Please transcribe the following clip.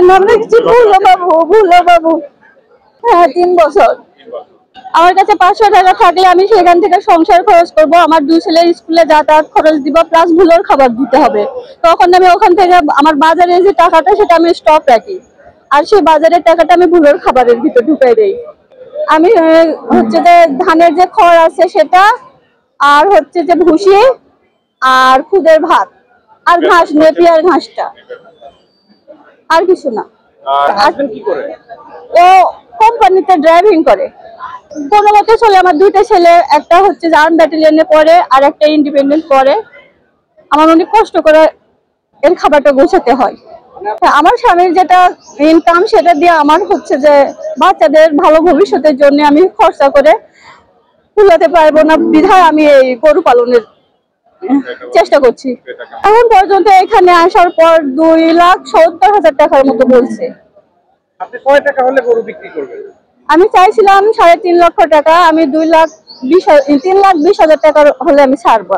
নাম রেখেছি ভুলো বাবু। হ্যাঁ 3 বছর। আমার কাছে 500 টাকা থাকলে আমি সেখান থেকে সংসার খরচ করব, আমার 2 ছেলের স্কুলে যাতায়াত খরচ দিব, প্লাস ভুলোর খাবার দিতে হবে। তখন আমি ওখান থেকে আমার বাজারে যে টাকাটা সেটা আমি স্টক রাখি, আর সেই বাজারের টাকাটা আমি ভুলোর খাবারের ভিতর ঢুকাই দেই। আমি হচ্ছে যে ধানের যে খড় আছে সেটা, আর হচ্ছে যে ভুসি, আর খুদের ভাত, আর ঘাস, নেপিয়ার ঘাসটা, আর কিছু না। ও কোম্পানিতে ড্রাইভিং করে। কোনো মতে চলে। আমার 2টা ছেলে, একটা হচ্ছে যে আর্ম ব্যাটালিয়নে পড়ে আর একটা ইন্ডিপেন্ডেন্ট পড়ে। আমার অনেক কষ্ট করে এর খাবারটা গোছাতে হয়। আমার স্বামীর যেটা ইনকাম সেটা দিয়ে আমার হচ্ছে যে বাচ্চাদের ভালো ভবিষ্যতের জন্য আমি খরচা করে কুলাতে পারবো না, বিধায় আমি এই গরু পালনের চেষ্টা করছি। এখন পর্যন্ত এখানে আসার পর 2,70,000 টাকার মতো বলছে। আপনি কয় টাকা হলে গরু বিক্রি করবেন? আমি চাইছিলাম 3.5 লক্ষ টাকা। আমি 3,20,000 টাকা হলে আমি ছাড়বো।